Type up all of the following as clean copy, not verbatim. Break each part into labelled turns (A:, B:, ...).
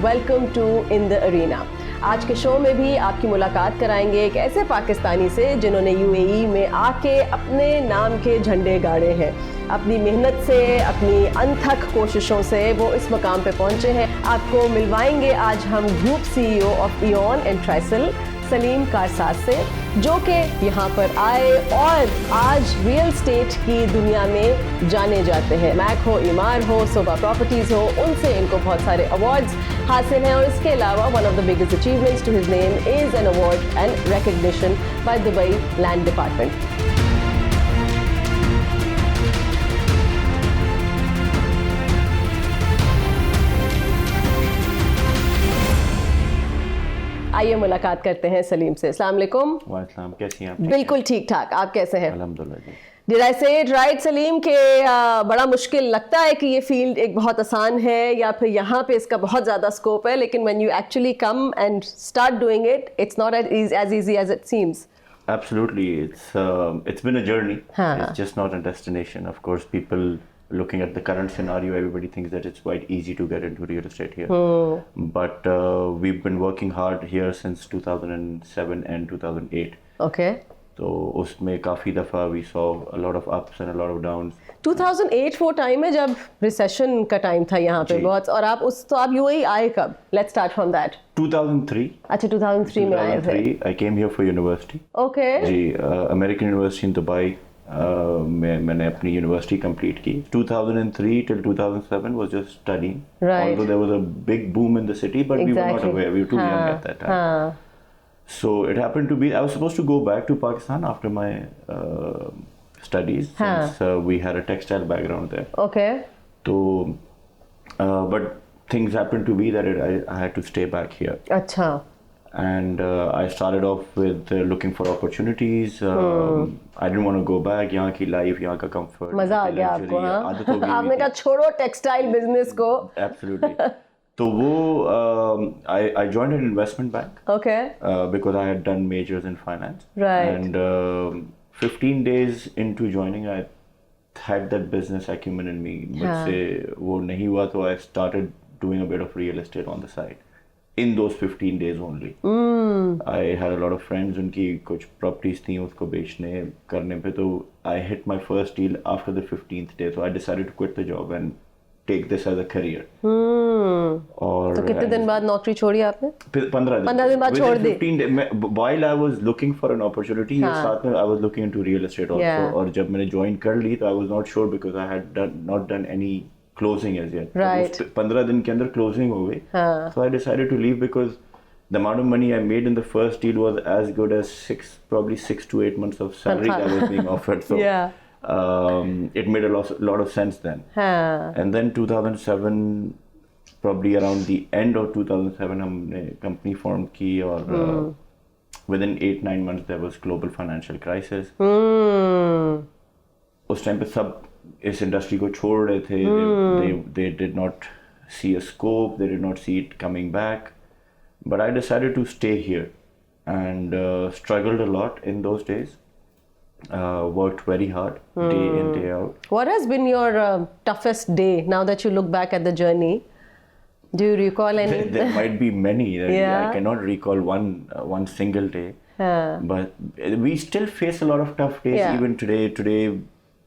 A: Welcome to in the arena. आज के show में भी आपकी मुलाकात कराएंगे एक ऐसे पाकिस्तानी से जिन्होंने यूएई में आके अपने नाम के झंडे गाड़े हैं। अपनी मेहनत से, अपनी अनथक कोशिशों से वो इस मकाम पे पहुंचे हैं। आपको मिलवाएंगे आज हम group CEO of Eon and Trisal Salim Karsaz से, जो कि यहाँ पर आए और आज रियल स्टेट की दुनिया में जाने जाते हैं। मैक हो, इमार हो, सोबा प्रॉपर्टीज हो, उनसे इनको बहुत सारे अवार्ड्स हासिल हैं। और इसके अलावा one of the biggest achievements to his name is an award and recognition by Dubai land department. आइए मुलाकात करते हैं सलीम से। अस्सलाम वालेकुम।
B: वालेकुम, कैसी हैं आप?
A: बिल्कुल ठीक ठाक, आप कैसे हैं?
B: अल्हम्दुलिल्लाह जी।
A: Did I say it right Salim के बड़ा मुश्किल लगता है कि ये फील्ड एक बहुत आसान है या फिर यहाँ पे इसका बहुत ज़्यादा स्कोप है, लेकिन when you actually come and start doing it, it's not as easy as it seems.
B: Absolutely, it's been a journey.
A: हाँ.
B: It's just not a destination. Of course, people looking at the current scenario, everybody thinks that it's quite easy to get into real estate here. But we've been working hard here since 2007 and 2008.
A: Okay.
B: तो उसमें काफ़ी दफ़ा we saw a lot of ups and a lot of downs.
A: 2008 वो time है जब recession का time था यहाँ पे बहुत, और आप आप यूएई आए कब? Let's start from that.
B: 2003.
A: अच्छा, 2003 में आए थे।
B: 2003 I came here for university.
A: Okay.
B: Ji, American University in Dubai. मैंने अपनी यूनिवर्सिटी कंप्लीट की। 2003 till 2007 was just studying.
A: Right.
B: Although there was a big boom in the city, but we were not aware. We were too young at that time. So it happened to be I was supposed to go back to Pakistan after my studies, since we had a textile background there.
A: Okay.
B: So, but things happened to be that I had to stay back here.
A: अच्छा.
B: And I started off with looking for opportunities. I didn't want to go back. यहाँ की life, यहाँ का comfort.
A: मजा आ गया आपको? हाँ? आपने कहा छोड़ो textile business को.
B: Absolutely. तो वो I joined an investment bank.
A: Okay.
B: Because I had done majors in finance.
A: Right.
B: And 15 days into joining, I had that business acumen in me. मुझसे वो नहीं हुआ तो I started doing a bit of real estate on the side. In those 15 days only. I had a lot of friends, उनकी कुछ properties थी उसको बेचने करने पे, तो I hit my first deal after the 15th day. So I decided to quit the job and take this as a career. और
A: तो कितने दिन बाद नौकरी छोड़ी आपने?
B: 15
A: दिन बाद छोड़ दी।
B: 15 days, while I was looking for an opportunity, साथ में I was looking into real estate also. और जब मैंने join कर ली तो I was not sure because I had not done any closing as yet.
A: Right.
B: 15 दिन के अंदर closing हो गई. So I decided to leave because the amount of money I made in the first deal was as good as probably 6 to 8 months of salary that was being offered. So it made a lot of sense then. And then 2007, probably around the end of 2007, हमने company formed की और within 8-9 months there was global financial crisis. उस time पे सब इस industry को छोड़ रहे थे. They did not see a scope, they did not see it coming back, but I decided to stay here and struggled a lot in those days. Worked very hard day in, day out.
A: What has been your toughest day now that you look back at the journey? Do you recall any?
B: There might be many. I cannot recall one single day. But we still face a lot of tough days even today. Today,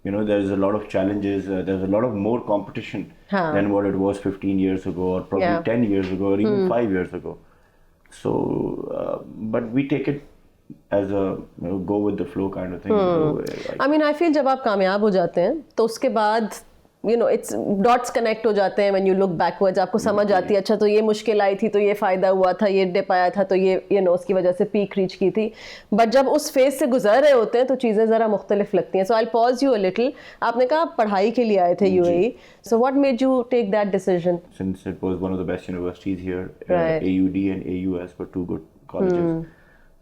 B: you know, there's a lot of challenges. There's a lot of more competition than what it was 15 years ago, or probably 10 years ago, or even 5 years ago. So, but we take it as a go with the flow kind of thing. So,
A: I mean, I feel जब आप कामयाब हो जाते हैं तो उसके बाद it's dots connect हो जाते हैं. when you look backwards आपको समझ आती है, अच्छा तो ये मुश्किल आई थी तो ये फ़ायदा हुआ था, ये डिप आया था तो ये उसकी वजह से पीक रीच की थी. बट जब उस फेज से गुजर रहे होते हैं तो चीज़ें ज़रा मुख्तलिफ लगती हैं. So I pause you a little. आपने कहा आप पढ़ाई के लिए आए थे UAE. So what made you take that decision?
B: Since it was one of the best universities here, AUD and AUS were two good colleges.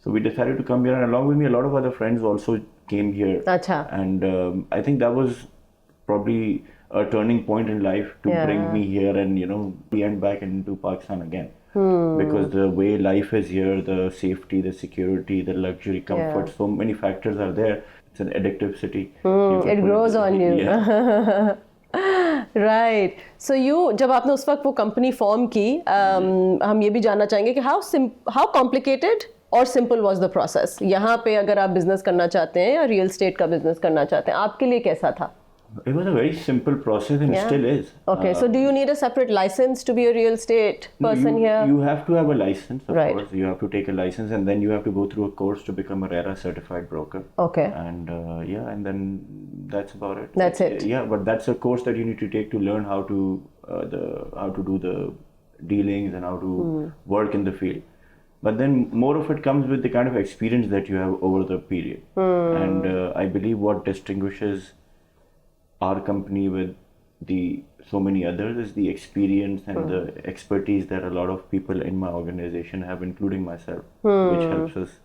B: So we decided to come here, and along with me, a lot of other friends also came here.
A: Achha.
B: And I think that was probably a turning point in life to bring me here and, end back into Pakistan again. Because the way life is here, the safety, the security, the luxury, comfort, so many factors are there. It's an addictive city.
A: It grows on you. Right so जब आपने उस वक्त वो company form की हम ये भी जानना चाहेंगे कि हाउ कॉम्प्लिकेटेड और सिंपल वाज द प्रोसेस यहाँ पे अगर आप बिजनेस करना चाहते हैं या रियल एस्टेट का बिजनेस करना चाहते हैं आपके लिए कैसा था?
B: It was a very simple process and still is.
A: Okay, so do you need a separate license to be a real estate person here?
B: You have to have a license, of
A: Right.
B: course. You have to take a license and then you have to go through a course to become a RERA certified broker.
A: Okay.
B: And and then that's about it.
A: That's it.
B: Yeah, but that's a course that you need to take to learn how to do the dealings and how to work in the field. But then more of it comes with the kind of experience that you have over the period. And I believe what distinguishes our company with so many others is the experience and the expertise that a lot of people in my organization have, including myself, which helps us,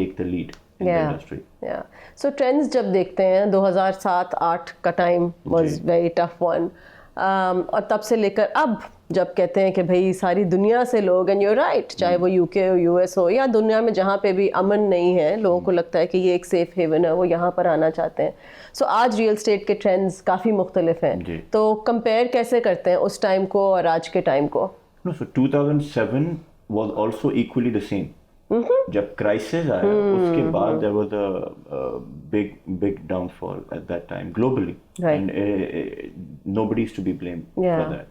B: take the lead in the industry.
A: Yeah. So trends जब देखते हैं 2007-8 का time was very tough one. और तब से लेकर अब जब कहते हैं कि भाई सारी दुनिया से लोग एंड यूर राइट चाहे वो यूके हो यूएस हो या दुनिया में जहाँ पे भी अमन नहीं है लोगों को लगता है कि ये एक सेफ हेवन है वो यहाँ पर आना चाहते हैं. सो आज रियल एस्टेट के ट्रेंड्स काफ़ी मुख्तलिफ हैं तो कंपेयर कैसे करते हैं उस टाइम को और आज के टाइम को?
B: No, so 2007 was also equally the same. जब क्राइसिस आया उसके बाद there was a big downfall at that time globally, and nobody is to be blamed for that,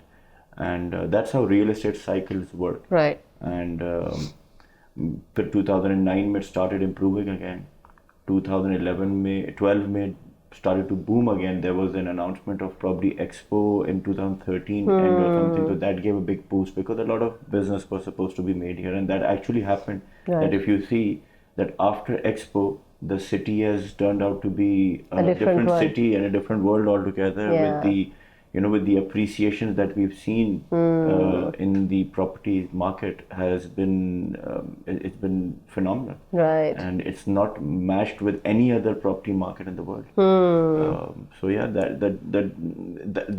B: and that's how real estate cycles work.
A: Right.
B: And फिर 2009 में it started improving again. 2011 में 12 में started to boom again. There was an announcement of probably Expo in 2013 end or something, so that gave a big boost because a lot of business was supposed to be made here, and that actually happened. That if you see that after Expo, the city has turned out to be a different city and a different world altogether, with the appreciations that we've seen in the property market has been it's been phenomenal.
A: Right.
B: And it's not matched with any other property market in the world. So yeah,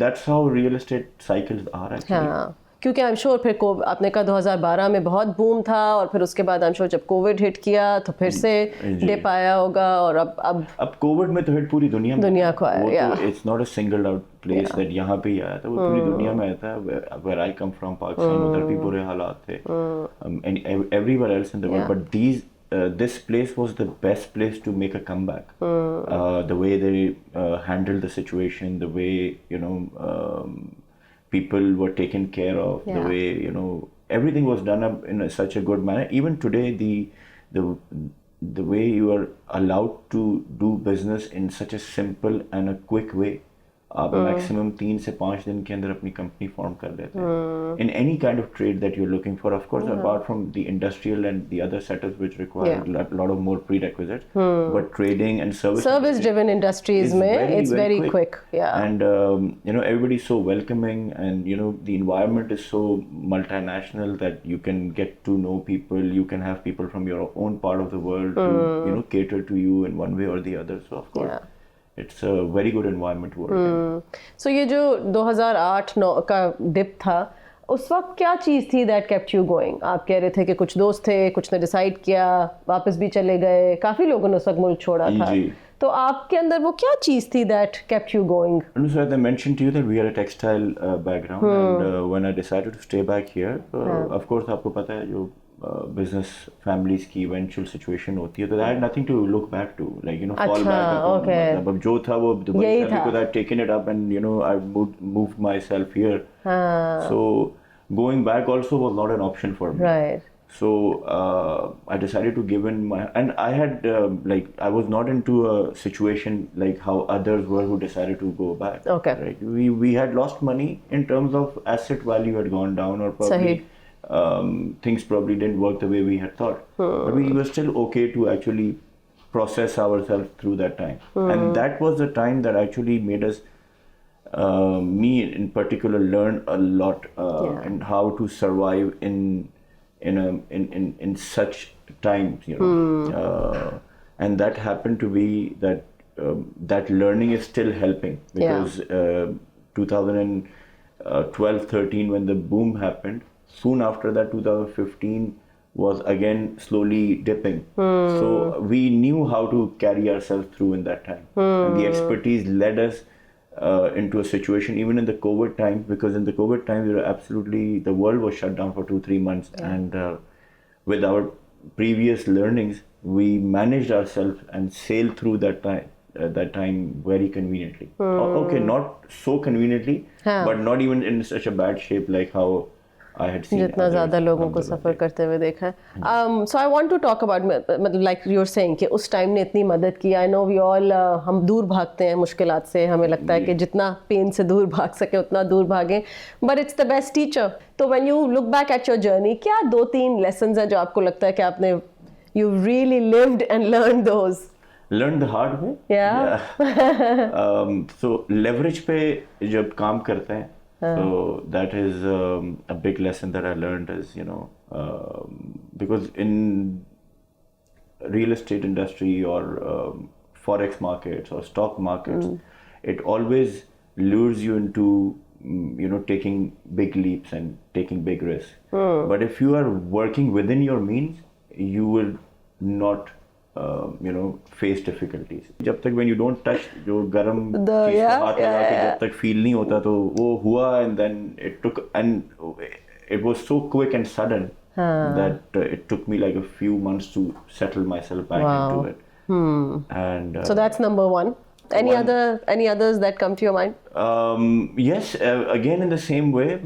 B: that's how real estate cycles are actually.
A: हाँ क्योंकि I am sure फिर आपने कहा 2012 में बहुत boom था और फिर उसके बाद आई एम श्योर जब कोविड हिट किया तो फिर से डिप आया होगा और अब
B: कोविड में तो हिट पूरी दुनिया
A: को आया.
B: तो it's not a single out place that यहाँ पे ही आया था, वो पूरी दुनिया में आया था. Where I come from Pakistan उधर भी बुरे हालात थे and everywhere else in the world, but this place was the best place to make a comeback. The way they handled the situation, the way people were taken care of, the way everything was done up in such a good manner. Even today, the way you are allowed to do business in such a simple and a quick way, आप maximum 3 से 5 दिन के अंदर अपनी company form कर लेते हैं in any kind of trade that you're looking for, of course, apart from the industrial and the other setups which require a lot of more prerequisites, but trading and service
A: driven industries mein it's very quick.
B: And everybody's so welcoming, and the environment is so multinational that you can get to know people, you can have people from your own part of the world to cater to you in one way or the other. So of course it's a very good environment to work in.
A: So ये जो 2008-9 का dip था उस वक्त क्या चीज़ थी that kept you going? आप कह रहे थे कि कुछ दोस्त थे, कुछ ने डिसाइड किया, वापस भी चले गए, काफ़ी लोगों ने उस वक्त मुल्क छोड़ा था, तो आपके अंदर वो क्या चीज़ थी that kept you going?
B: So as I mentioned to you that we are a textile background, and when I decided to stay back here, of course आपको पता है जो business families की eventual situation होती है, तो I had nothing to look back to, like fall back upon. मतलब जो था वो दुबई था, because I had taken it up and I moved myself here. So going back also was not an option for me.
A: Right.
B: So I decided to give in and I had I was not into a situation like how others were who decided to go back.
A: Okay.
B: Right. We had lost money in terms of asset value had gone down, or probably things probably didn't work the way we had thought. But we were still okay to actually process ourselves through that time. And that was the time that actually made us, me in particular, learn a lot and how to survive in such times, and that happened to be that learning is still helping, because 2012-13 when the boom happened, soon after that 2015 was again slowly dipping. So we knew how to carry ourselves through in that time, and the expertise led us into a situation, even in the COVID times, because in the COVID times, the world was shut down for 2-3 months. And with our previous learnings, we managed ourselves and sailed through that time very conveniently. Okay, not so conveniently, but not even in such a bad shape like how I had seen
A: जितना ज़्यादा लोगों को सफ़र करते हुए देखा है. So I want to talk about, मतलब like you're saying कि उस टाइम ने इतनी मदद की. I know we all हम दूर भागते हैं मुश्किलात से. हमें लगता है कि जितना पेन से दूर भाग सके उतना दूर भागें. But it's the best teacher. तो when you look back at your journey, क्या 2-3 lessons हैं जो आपको लगता है कि आपने you really lived and learned those?
B: Learned the hard way.
A: Yeah.
B: So leverage पे जब काम करते हैं, so that is a big lesson that I learned is, because in real estate industry or forex markets or stock markets, it always lures you into taking big leaps and taking big risks. But if you are working within your means, you will not face difficulties. जब तक when you don't touch जो गरम चीज को हाथ लगा के जब तक feel नहीं होता तो वो हुआ, and then it was so quick and sudden that it took me like a few months to settle myself back into it. And
A: so that's number one. Any others that come to your mind?
B: Yes, again in the same way.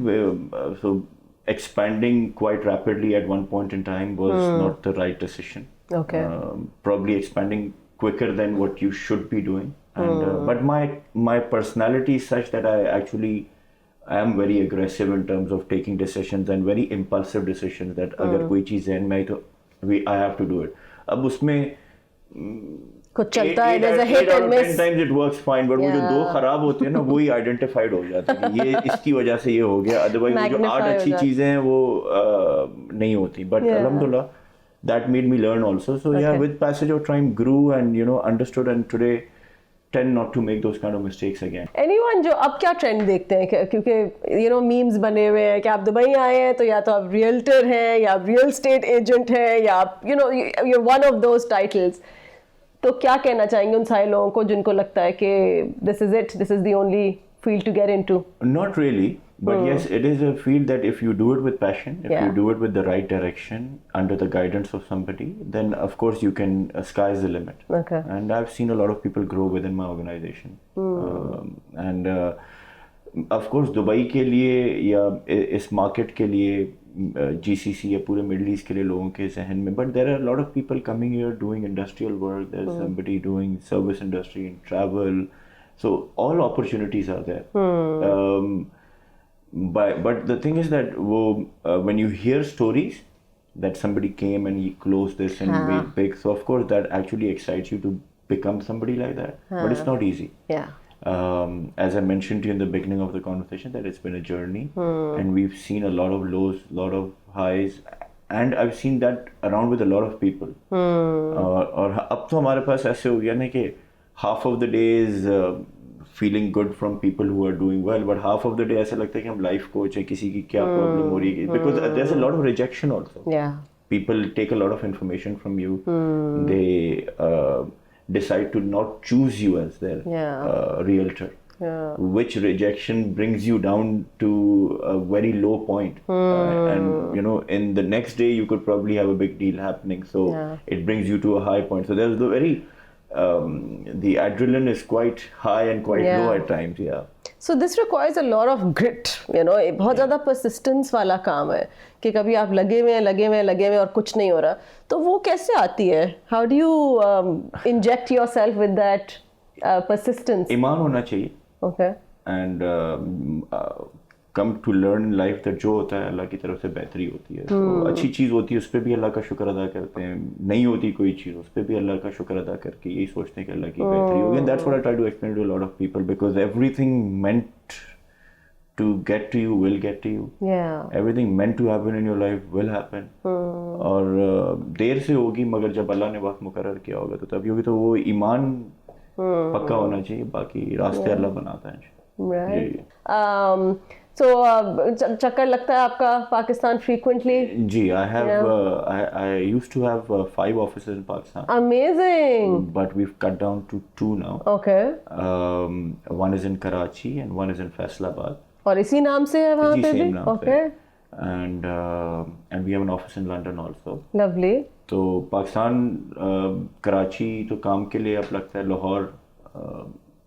B: So expanding quite rapidly at one point in time was not the right decision.
A: Okay.
B: Probably expanding quicker than what you should be doing, and but my personality is such that I am very aggressive in terms of taking decisions and very impulsive decisions. That अगर कोई चीज़ है मैं तो I have to do it. अब उसमें
A: कुछ चलता है, there's a hit and miss.
B: 10 times it works fine, but वो जो 2 खराब होते हैं ना, वो ही identified हो जाते हैं. ये इसकी वजह से ये हो गया. Otherwise वो जो 8 अच्छी चीज़ें हैं वो नहीं होती. But alhamdulillah, that made me learn also. So with passage of time grew and understood, and today tend not to make those kind of mistakes again.
A: Anyone जो अब क्या ट्रेंड देखते हैं, क्योंकि मीम्स बने हुए हैं कि आप दुबई आए हैं तो या तो आप रियल्टर हैं या आप रियल स्टेट एजेंट हैं या आप you're one of those titles. तो क्या कहना चाहेंगे उन सारे लोगों को जिनको लगता है कि this is the only field to get into?
B: Not really. But yes, it is a field that if you do it with passion, if you do it with the right direction, under the guidance of somebody, then of course you can, sky's the limit.
A: Okay.
B: And I've seen a lot of people grow within my organization. And of course Dubai के लिए या इस market के लिए GCC या पूरे Middle East के लिए लोगों के जहन में, but there are a lot of people coming here doing industrial work. There's somebody doing service industry and travel. So all opportunities are there. But the thing is that when you hear stories that somebody came and he closed this and made big, so of course that actually excites you to become somebody like that. But it's not easy.
A: Yeah.
B: As I mentioned to you in the beginning of the conversation, that it's been a journey, and we've seen a lot of lows, a lot of highs, and I've seen that around with a lot of people. और अब तो हमारे पास ऐसे हो गया ना कि half of the day is feeling good from people who are doing well, but half of the day ऐसा लगता है कि हम life coach हैं, किसी की क्या problem हो रही है, because there's a lot of rejection also.
A: Yeah.
B: People take a lot of information from you. They decide to not choose you as their realtor. Yeah. Which rejection brings you down to a very low point. And in the next day you could probably have a big deal happening, so it brings you to a high point. So there's the adrenaline is quite high and quite low at times.
A: So this requires a lot of grit, बहुत ज़्यादा persistence वाला काम है कि कभी आप लगे हुए और कुछ नहीं हो रहा, तो वो कैसे आती है? How do you inject yourself with that persistence?
B: ईमान होना चाहिए.
A: Okay.
B: And come to learn in life that जो होता है अल्लाह की तरफ से बेहतरी होती है. तो अच्छी चीज़ होती है उस पर भी अल्लाह का शुक्र अदा करते हैं, नहीं होती कोई चीज़ उस पर भी अल्लाह का शुक्र अदा करके यही सोचते हैं कि अल्लाह की बेहतरी होगी. And that's what I try to explain to a lot of people, because everything meant to get to you will get to you. Everything meant to happen in your life will happen. और देर से होगी मगर जब अल्लाह ने वक्त मुकर्रर किया होगा तो तभी होगी. तो वो ईमान पक्का होना चाहिए, बाकी रास्ते अल्लाह बनाता है.
A: Right. So चक्कर लगता है आपका Pakistan frequently?
B: Ji, I used to have 5 offices in Pakistan,
A: Amazing.
B: but we've cut down to 2 now.
A: Okay.
B: One is in Karachi and one is in Faisalabad.
A: और इसी नाम से है वहाँ
B: जी,
A: पे भी?
B: same नाम
A: Okay.
B: पे. And we have an office in London also.
A: Lovely.
B: तो पाकिस्तान कराची तो काम के लिए अब लगता है Lahore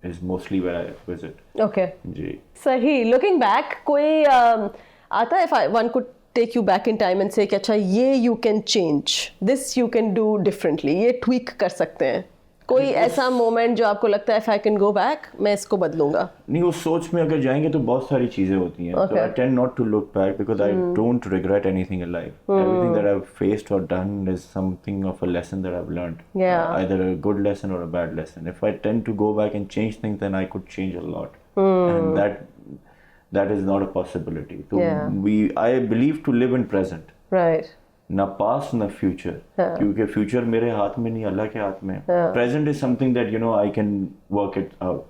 B: is mostly where I visit.
A: Okay.
B: जी.
A: सही. Looking back, कोई आता है if one could take you back in time and say कि अच्छा ये you can change, this you can do differently, ये tweak कर सकते हैं. कोई ऐसा मोमेंट जो आपको लगता है if I can go back, मैं इसको बदलूंगा.
B: नहीं, उस सोच में अगर जाएंगे तो बहुत सारी चीजें होती हैं. So I tend not to look back because I don't regret anything in life. Everything that I've faced or done is something of a lesson that I've learned.
A: Yeah.
B: Either a good lesson or a bad lesson. If I tend to go back and change things, then I could change a lot. And that is not a possibility. So I believe to live in present.
A: Right.
B: ना past ना future, क्योंकि future मेरे हाथ में नहीं, अल्लाह के हाथ में. Present is something that I can work it out.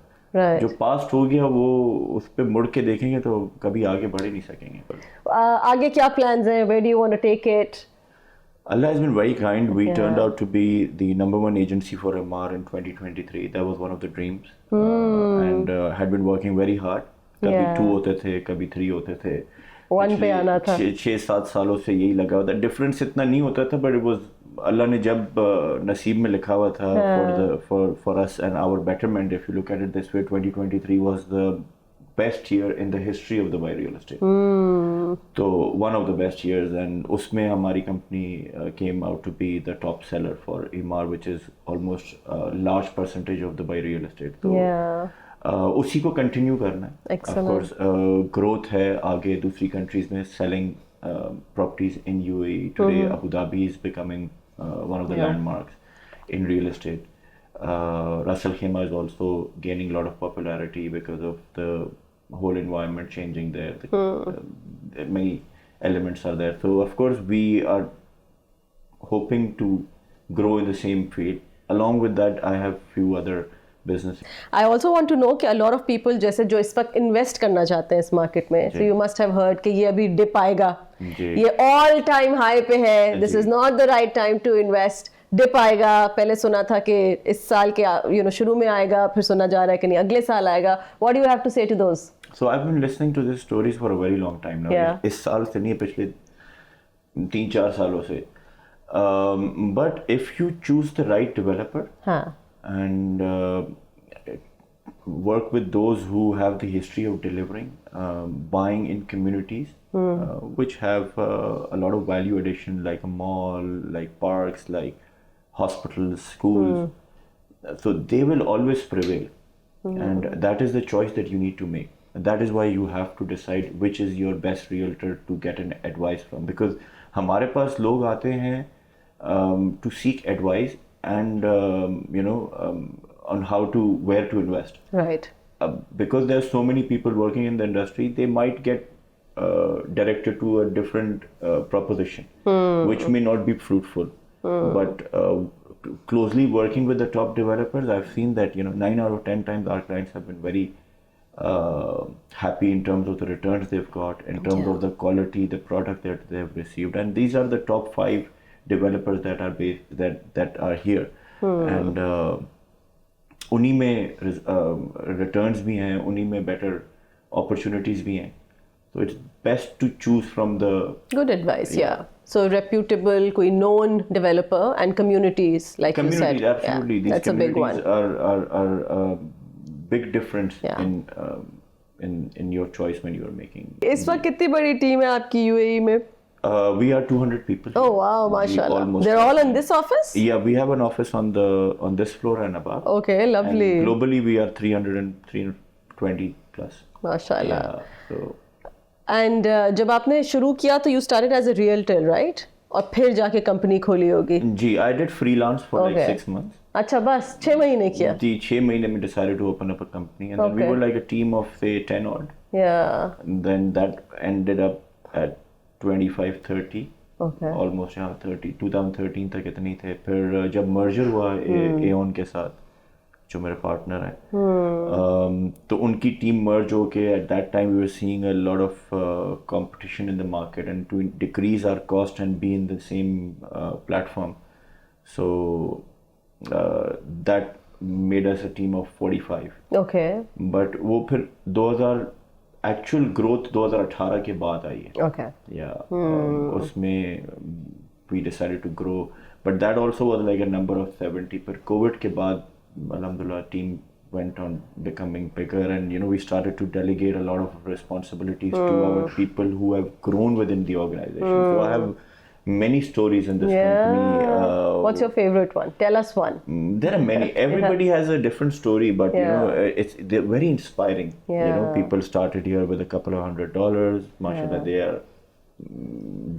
B: जो पास्ट हो गया वो उस पे मुड़ के देखेंगे तो कभी आगे बढ़ ही नहीं सकेंगे.
A: आगे क्या प्लान्स हैं? Where do you want to take it?
B: Allah has been very kind. We turned out to be the #1 agency for MR in 2023. That was one of the dreams. And had been working very hard. कभी 2 होते थे, कभी 3 होते थे.
A: 1 पे आना था.
B: 6-7 सालों से यही लगा हुआ था. डिफरेंस इतना नहीं होता था, बट इट वाज अल्लाह ने जब नसीब में लिखा हुआ था for us and our betterment. If you look at it this way, 2023 was the best year in the history of Dubai real estate. So one of the best years, and उसमें हमारी company came out to be the top seller for Emaar, which is almost a large percentage of Dubai real estate. So उसी को continue करना है. Of course growth है आगे दूसरी countries में. Selling properties in UAE today, Abu Dhabi is becoming one of the landmarks in real estate. Russell Khema is also gaining a lot of popularity because of the whole environment changing there. Many elements are there. So of course we are hoping to grow in the same field. Along with that, I have few other business.
A: I also want to know कि a lot of people जैसे जो इस वक्त invest करना चाहते हैं इस market में, so you must have heard कि ये अभी dip आएगा, ये all time high पे है, this is not the right time to invest, dip आएगा. पहले सुना था कि इस साल के शुरू में आएगा, फिर सुना जा रहा है कि नहीं अगले साल आएगा. What do you have to say to those?
B: So I've been listening to these stories for a very long time now. इस साल से नहीं, पिछले 3-4 सालों से. But if you choose the right developer, and work with those who have the history of delivering, buying in communities which have a lot of value addition, like a mall, like parks, like hospitals, schools. So they will always prevail. And that is the choice that you need to make. That is why you have to decide which is your best realtor to get an advice from. Because हमारे पास लोग आते हैं to seek advice and on how to where to invest.
A: Right.
B: Because there are so many people working in the industry, they might get directed to a different proposition, which may not be fruitful. But closely working with the top developers, I've seen that 9 out of 10 times our clients have been very happy in terms of the returns they've got, in terms of the quality, the product that they've received. And these are the top 5 developers that are based that are here. And उन्हीं में returns भी हैं, उन्हीं में better opportunities भी हैं. So it's best to choose from the
A: good advice. Yeah. So reputable, कोई known developer and communities, like you said.
B: Absolutely. These
A: that's
B: communities
A: a big one.
B: are big difference in your choice when you are making.
A: इस वक्त कितनी बड़ी team है आपकी UAE में?
B: We are 200 people.
A: Oh wow, mashallah. They're all in this office?
B: Yeah, we have an office on this floor and above.
A: Okay, lovely.
B: And globally, we are 320 plus.
A: Mashallah.
B: Yeah, so.
A: And जब आपने शुरू किया तो you started as a realtor, right? और फिर जाके company खोली होगी.
B: जी, I did freelance for like 6 months.
A: अच्छा, बस 6 महीने किया.
B: जी, 6 महीने में decided to open up a company, and then we were like a team of say 10 odd.
A: Yeah.
B: And then that ended up at 25-30.
A: Okay.
B: Almost 30. 2013 तक इतनी थे. फिर जब merger हुआ Aeon के साथ, जो मेरे पार्टनर हैं, तो उनकी टीम मर्ज होके at that time we were seeing a lot of competition in the market and to decrease our cost and be in the same platform, so that made us a team of 45.
A: Okay.
B: But वो फिर 2000 actual growth 2018 के बाद आई है.
A: Okay.
B: Yeah, उसमें we decided to grow, but that also was like a number of 70. पर COVID के बाद alhamdulillah team went on becoming bigger, and we started to delegate a lot of responsibilities to our people who have grown within the organization. So I have many stories in this company.
A: What's your favorite one? Tell us one.
B: There are many. Everybody has a different story, but they're very inspiring. People started here with a couple of $100. Mashallah, they are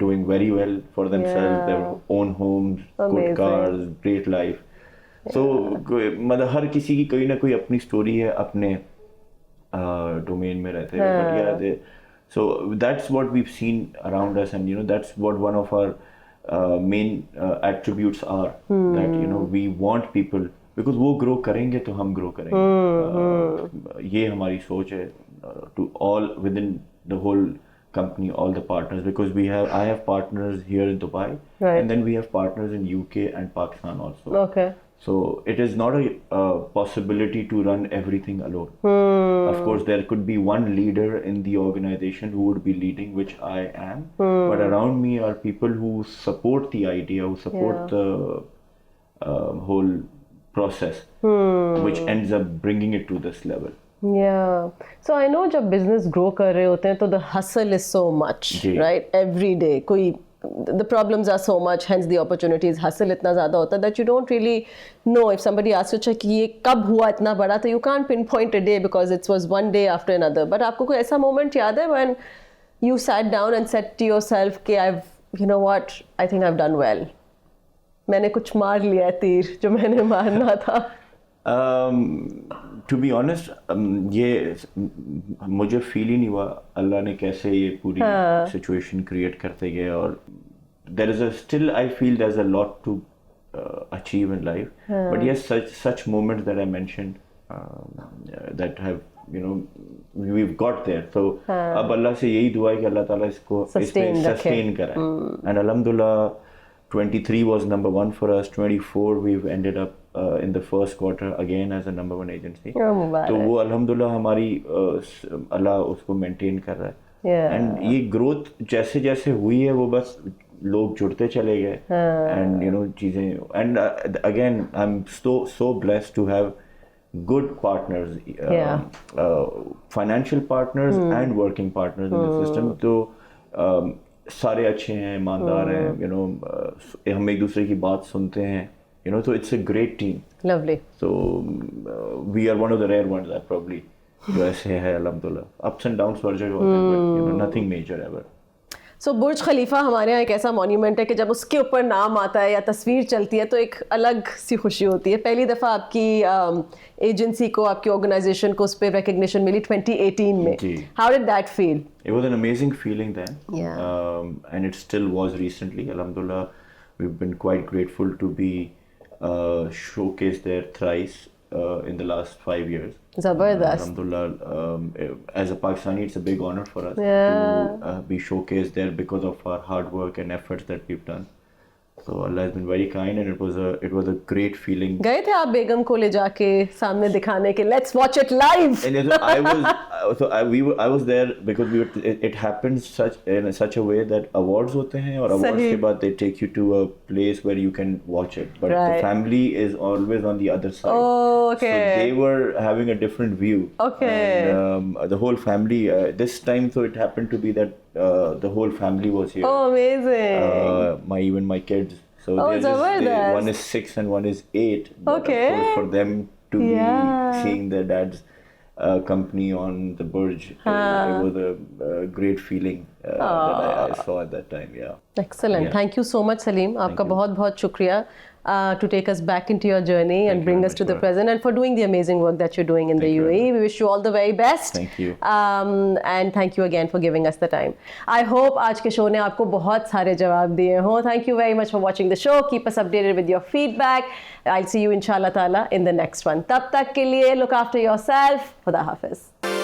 B: doing very well for themselves. Their own homes, good cars, great life. So मतलब हर किसी की कोई ना कोई अपनी story है अपने domain में रहते हैं. But yeah, so that's what we've seen around us, and that's what one of our main attributes are, that we want people, because वो grow करेंगे तो हम grow करेंगे. ये हमारी सोच है to all within the whole company, all the partners, because I have partners here in Dubai, and then we have partners in UK and Pakistan also.
A: Okay.
B: So it is not a possibility to run everything alone. Of course, there could be one leader in the organization who would be leading, which I am. But around me are people who support the idea, who support the whole process, which ends up bringing it to this level.
A: Yeah. So I know जब business grow कर रहे होते हैं तो the hustle is so much, right? Every day कोई the problems are so much, hence the opportunities. Hustle इतना ज़्यादा होता है that you don't really know if somebody asks you कि ये कब हुआ इतना बड़ा, तो you can't pinpoint a day because it was one day after another. But आपको कोई ऐसा moment याद है when you sat down and said to yourself कि you know what, I think I've done well. मैंने कुछ मार लिया है तीर जो मैंने मारना था.
B: To be honest, ये मुझे फील ही नहीं हुआ अल्लाह ने कैसे ये पूरी सिचुएशन क्रिएट करते गए. और there is still I feel there's a lot to achieve in life, but yes, such moments that I mentioned that have we've got there. So अब अल्लाह से यही दुआ है कि अल्लाह ताला इसको sustain कराए. And alhamdulillah 23 was number 1 for us. 24 we've ended up in the first quarter again as a number 1 agency. तो वो अल्हम्दुलिल्लाह हमारी अल्लाह उसको मेंटेन कर रहा है. एंड ये ग्रोथ जैसे जैसे हुई है वो बस लोग जुड़ते चले गए. एंड चीज़ें, and again I am so blessed to have good partners, financial partners and working partners in the system. तो सारे अच्छे हैं, ईमानदार हैं, हम एक दूसरे की बात सुनते हैं, so it's a great team.
A: Lovely.
B: So we are one of the rare ones that probably जो ऐसे है अल्हम्दुलिल्लाह. Ups and downs हर जगह होते हैं, but nothing major ever.
A: So बुर्ज खलीफा हमारे यहाँ एक ऐसा मॉन्यूमेंट है कि जब उसके ऊपर नाम आता है या तस्वीर चलती है तो एक अलग सी खुशी होती है. पहली दफ़ा आपकी एजेंसी को, आपकी ऑर्गेनाइजेशन को उस पर रिकग्निशन मिली 2018 में. How did that feel?
B: It was an amazing feeling then.
A: Yeah.
B: And it still was recently. Alhamdulillah, we've been quite grateful to be showcased there thrice in the last 5 years.
A: Zabardast.
B: Alhamdulillah, as a Pakistani, it's a big honor for us to be showcased there because of our hard work and efforts that we've done. So Allah has been very kind, and it was a great feeling.
A: गए थे आप बेगम को ले जाके सामने दिखाने के let's watch it live.
B: And I was there because it happens in such a way that awards होते हैं और awards के बाद they take you to a place where you can watch it, but the family is always on the other side.
A: Oh, okay.
B: So they were having a different view.
A: Okay.
B: And, the whole family this time, so it happened to be that the whole family was here.
A: Oh, amazing.
B: Even my kids. So one is 6 and one is 8.
A: Okay.
B: Of course, for them to be seeing their dad's company on the Burj, it was a great feeling that I saw at that time. Yeah.
A: Excellent. Thank you so much, Salim. आपका बहुत बहुत शुक्रिया. to take us back into your journey and
B: you
A: bring
B: very
A: us to
B: much
A: the
B: for it.
A: present, and for doing the amazing work that you're doing in the
B: Thank you very
A: UAE. We wish you all the very best.
B: Thank you.
A: And thank you again for giving us the time. I hope आज के show ने आपको बहुत सारे जवाब दिए हों. Thank you very much for watching the show. Keep us updated with your feedback. I'll see you inshallah ta'ala in the next one. तब तक के लिए look after yourself. खुदा हाफिज.